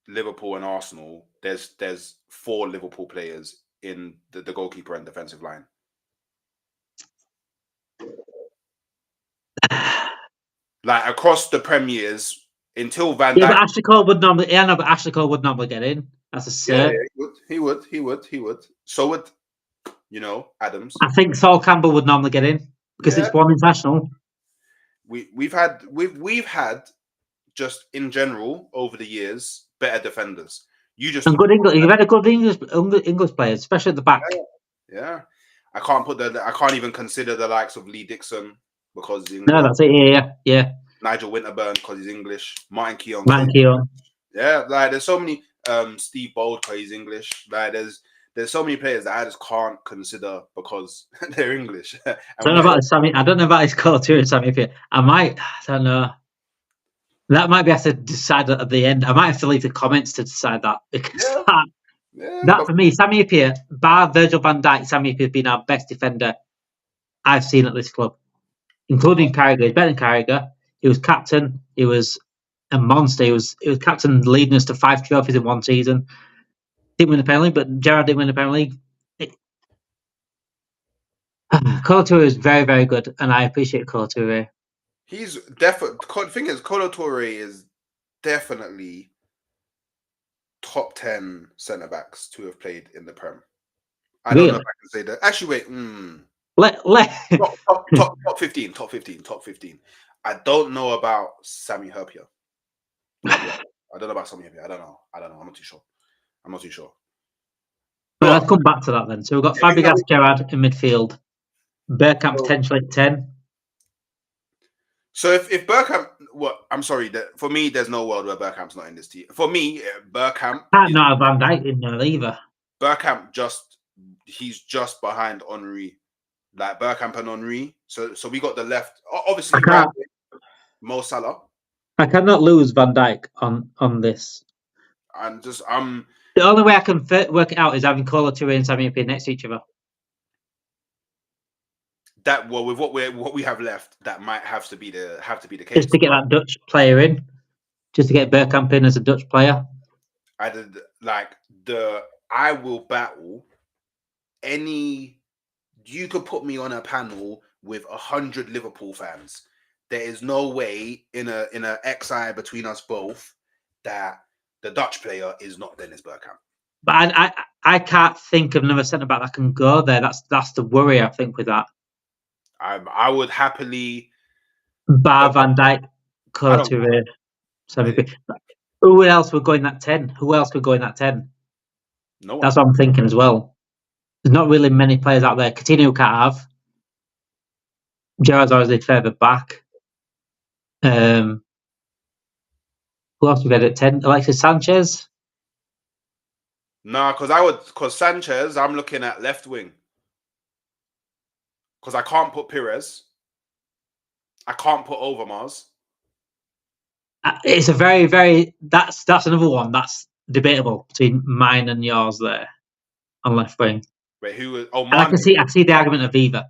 Liverpool and Arsenal, there's 4 Liverpool players in the goalkeeper and defensive line. Like across the Premiers until Van Dijk. Yeah, but Ashley Cole would normally. Yeah, no, but Ashley Cole would normally get in. That's a cert. Yeah, he would. So would Adams. I think Sol Campbell would normally get in because it's one international. We've had just in general over the years better defenders. You've had a good English players, especially at the back. Yeah. I can't even consider the likes of Lee Dixon because he's English. No, that's it. Yeah. Nigel Winterburn because he's English. Martin Keown. Yeah, like there's so many. Steve Bold because he's English. Like there's so many players that I just can't consider because they're English. I don't know about his culture and Sami Hyypiä. I don't know. That might be have to decide at the end. I might have to leave the comments to decide that because for me, Sami Hyypiä, bar Virgil van Dijk, Sami Hyypiä has been our best defender I've seen at this club, including Carragher. He's better than Carragher. He was captain. He was a monster. He was captain, leading us to 5 trophies in one season. Didn't win the Premier League, but Gerrard didn't win the Premier League. Colo Touré is very, very good, and I appreciate Colo Touré. He's definitely. The thing is, Colo Touré is definitely top 10 centre backs to have played in the Prem. I don't know if Really? I can say that. Actually, wait. Let Top 15. Top 15. Top 15. I don't know about Sammy Herpia. I don't know about Sammy Herpia. I don't know. I'm not too sure. Well, But let's come back to that then. So we've got Fabregas, Gerrard in midfield, Bergkamp potentially at 10. So if Bergkamp, I'm sorry, for me, there's no world where Bergkamp's not in this team. For me, Bergkamp Can't not have Van Dijk in there either. Bergkamp he's just behind Henry, like Bergkamp and Henry. So we got the left. Obviously, right, Mo Salah. I cannot lose Van Dijk on this. And just the only way I can work it out is having Colo Touré and Sammy Herpia next to each other. That with what we have left, that might have to be the case. Just to get that Dutch player in, just to get Bergkamp in as a Dutch player. I will battle any. You could put me on a panel with 100 Liverpool fans. There is no way in a XI between us both that the Dutch player is not Dennis Bergkamp. But I can't think of another centre back that can go there. That's the worry, I think, with that. I would happily bar Van Dijk, Colo Touré, who else would go in that 10? Who else could go in that 10? No one. That's what I'm thinking as well. There's not really many players out there. Coutinho can't have. Gerrard's obviously further back. Who else we got at 10? Alexis Sanchez? No, because Sanchez, I'm looking at left wing. Because I can't put Pires. I can't put Overmars. It's a very, very. That's another one that's debatable between mine and yours there on left wing. Wait, who was? Oh, Mane. And I see the argument of Viva.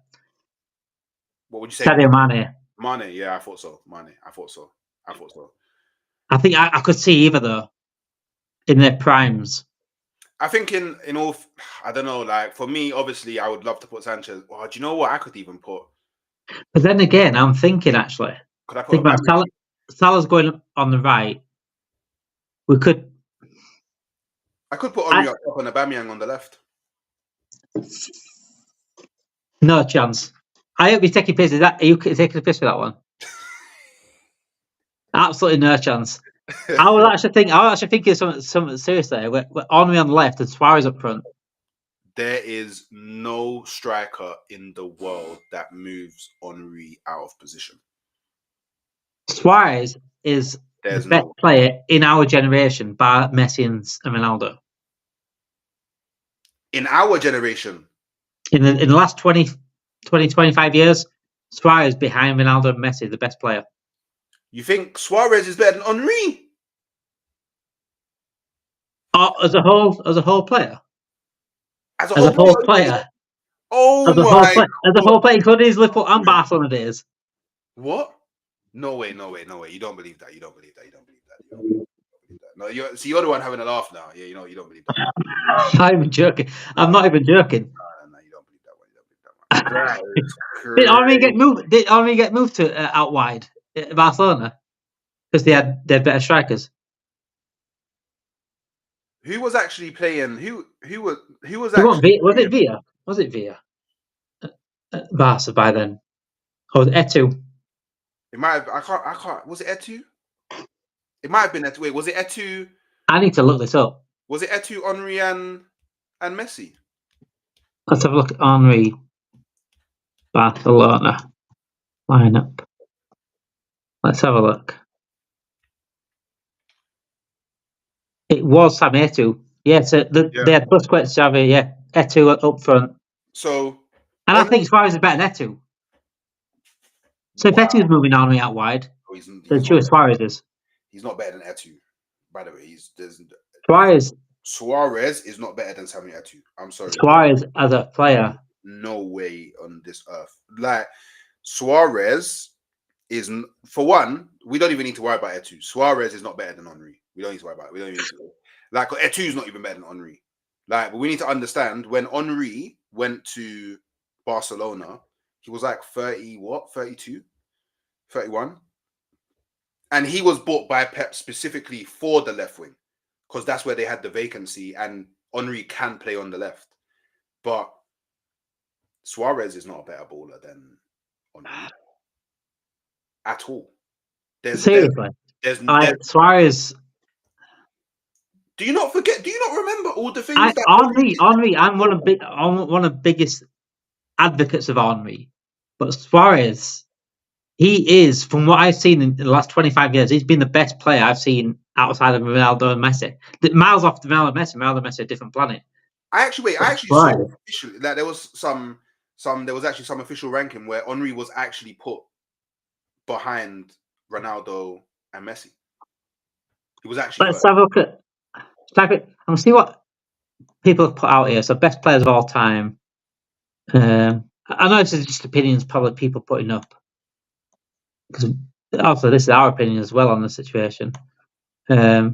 What would you say? Sadio Mane. Mane, yeah, I thought so. Mane, I thought so. I think I could see either though, in their primes. I think in all, I don't know. Like for me, obviously, I would love to put Sanchez. Oh, do you know what I could even put? But then again, I'm thinking actually. Could I put Salah's going on the right. We could. I could put Henry up top and Aubameyang on the left. No chance. I hope you're taking piss. Are you taking a piss for that one? Absolutely no chance. I was actually thinking something serious there. We're Henry on the left and Suarez up front. There is no striker in the world that moves Henry out of position. Suarez is the best player in our generation, bar Messi and Ronaldo. In our generation? In the last 20, 25 years, Suarez behind Ronaldo and Messi, the best player. You think Suarez is better than Henry? As a whole player? As a whole player? Oh my! As a whole player, including his Liverpool and Barcelona days. What? No way! You don't believe that. No, you're the one having a laugh now. Yeah, you don't believe that. I'm not even joking. No, you don't believe that one. Did Henry get moved to out wide at Barcelona because they had better strikers? Who was actually playing? Who was? Was it Villa? Was it Villa? Barca by then, or was it Etu? It might have. I can't. Was it Etu? It might have been Etu. Wait, was it Etu? I need to look this up. Was it Etu, Henry, and Messi? Let's have a look at Henry. Barcelona lineup. Let's have a look. It was Sam Etu. Yeah, so they had Busquets, Xavi, yeah, Etu up front. So, and I think Suarez is better than Etu. So if Etu's moving Henry out wide, then sure Suarez is. He's not better than Etu. By the way, Suarez is not better than Samuel Etu. I'm sorry. Suarez as a player. No way on this earth. Like Suarez is, for one, we don't even need to worry about Etu. Suarez is not better than Henry. We don't need to worry about it. We don't even need to. Like Etu's not even better than Henry. Like, but we need to understand when Henry went to Barcelona, he was like 30, 32, 31. And he was bought by Pep specifically for the left wing because that's where they had the vacancy and Henry can play on the left. But Suarez is not a better baller than Henry at all. Seriously. Suarez. Do you not remember all the things that Henry, I'm one of the biggest advocates of Henry. But Suarez, he is, from what I've seen in the last 25 years, he's been the best player I've seen outside of Ronaldo and Messi. Miles off Ronaldo and Messi, a different planet. I actually saw officially that there was some official ranking where Henry was actually put behind Ronaldo and Messi. He was actually. Let's have a look at. And see what people have put out here. So, best players of all time. I know this is just opinions, probably people putting up. Because also, this is our opinion as well on the situation. No,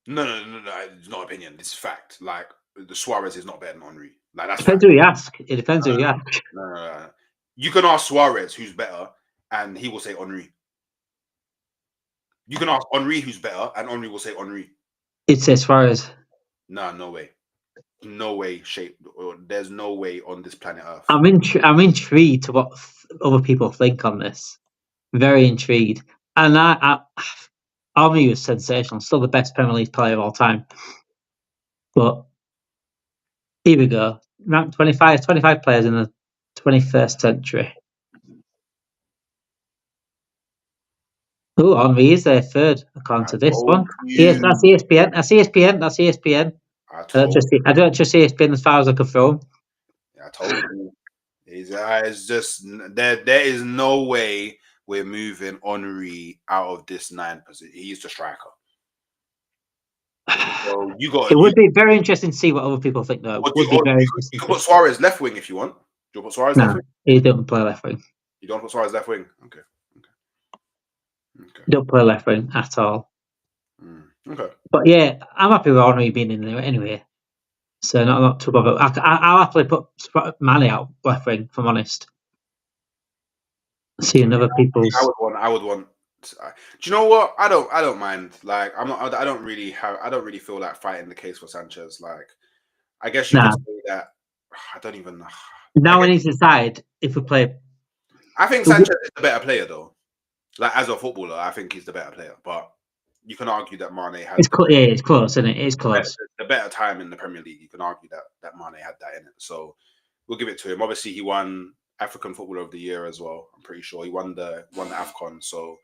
it's not opinion. This is fact. Like, the Suarez is not better than Henry. Like, that's depends who you ask. It depends who you ask. No. You can ask Suarez who's better, and he will say Henry. You can ask Henry who's better, and Henry will say Henry. It says Suarez. Nah, no way. No way, shape. There's no way on this planet Earth. I'm intrigued to what other people think on this. Very intrigued. And Henry was sensational. Still the best Premier League player of all time. But here we go. Ranked 25 players in the 21st century. Oh, Henry is there third, according to this one. Yes, that's ESPN. That's ESPN. I don't trust ESPN as far as I can throw them. I told you. It's just there is no way we're moving Henry out of this 9 position. He's the striker. So it would be very interesting to see what other people think, though. You can put Suarez left wing if you want. Do you put Suarez left wing? He don't play left wing. You don't put Suarez left wing? Okay. Don't play left wing at all. Okay. But yeah, I'm happy with Henry being in there anyway. So not too bothered. I'll happily put Mane out left wing, if I'm honest. Seeing other people's. I would want. Do you know what? I don't mind. Like I don't really feel like fighting the case for Sanchez. Like I guess you could say that. I don't even know. Now we need to decide if we play. I think Sanchez is the better player, though. Like as a footballer, I think he's the better player. But you can argue that Mane has. It's close, isn't it? It's close. The better time in the Premier League. You can argue that Mane had that in it. So we'll give it to him. Obviously, he won African Footballer of the Year as well. I'm pretty sure he won the AFCON. So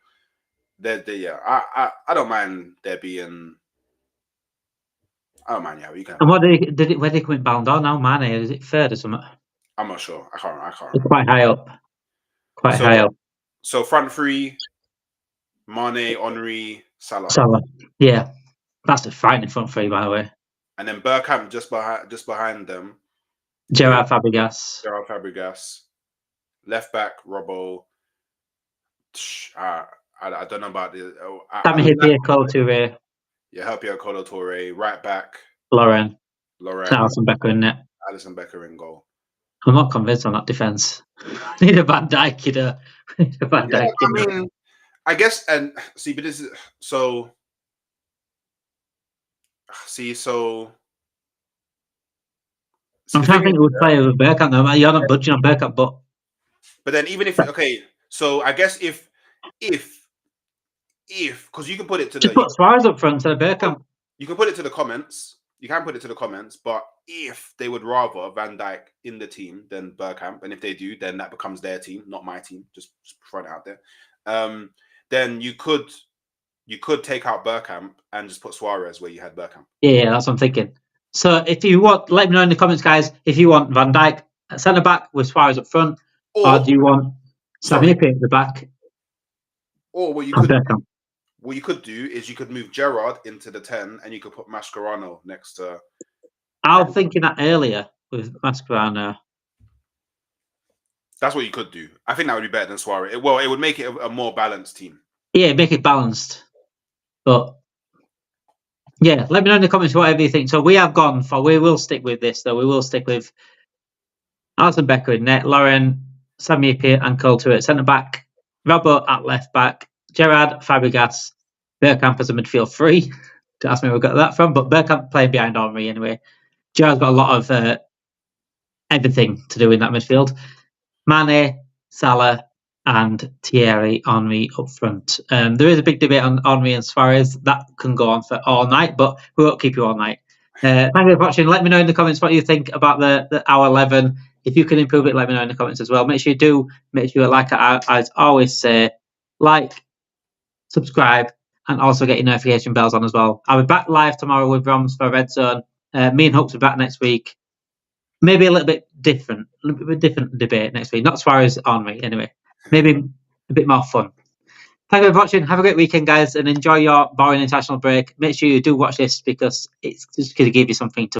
I don't mind there being. I don't mind. Yeah, you can. And what where did he come in Ballon d'Or now? Mane, is it third or something? I'm not sure. I can't. It's quite high up. High up. So front three: Mane, Henry, Salah. Yeah, that's a frightening front three, by the way. And then Bergkamp just behind them. Gerard Fabregas. Left back Robbo. I don't know about the. Tammy Kolo Touré. Yeah, Herpio Kolo Touré. Right back. Lauren. Alisson Becker in net. Alisson Becker in goal. I'm not convinced on that defence. Need a Van Dijk, you know. I mean, I guess, and see, but this is so. See, so. I'm trying to think who would play with Bergkamp now. You're not budging on Bergkamp, but then even if so I guess if because you can put it to just put Suarez up front instead of Bergkamp. You can put it to the comments. You can put it to the comments, but if they would rather Van Dijk in the team than Bergkamp, and if they do, then that becomes their team, not my team. Just throwing it out there. Then you could take out Bergkamp and just put Suarez where you had Bergkamp. Yeah, that's what I'm thinking. So if you want, let me know in the comments, guys, if you want Van Dijk at centre back with Suarez up front, or do you want Samir at the back? Or what you could do is you could move Gerrard into the 10 and you could put Mascherano next to. I was thinking that earlier with Mascherano. That's what you could do. I think that would be better than Suarez. Well, it would make it a more balanced team. Yeah, make it balanced. But yeah, let me know in the comments whatever you think. So we have gone for. We will stick with this, though. We will stick with Alison Becker in net, Lauren, Sammy Pier and Coulter at centre back, Robbo at left back, Gerard, Fabregas, Bergkamp as a midfield three. Don't ask me where we got that from, but Bergkamp playing behind Henry anyway. Gerard's got a lot of everything to do in that midfield. Mane, Salah, and Thierry Henry up front. There is a big debate on Henry and Suarez. That can go on for all night, but we won't keep you all night. Thank you for watching. Let me know in the comments what you think about the our 11. If you can improve it, let me know in the comments as well. Make sure you do. Make sure, like I always say, like, subscribe, and also get your notification bells on as well. I'll be back live tomorrow with Roms for Red Zone. Me and Hooks will be back next week. Maybe a little bit different debate next week. Not Suarez Henry, anyway. Maybe a bit more fun. Thank you for watching. Have a great weekend, guys, and enjoy your boring international break. Make sure you do watch this because it's just going to give you something to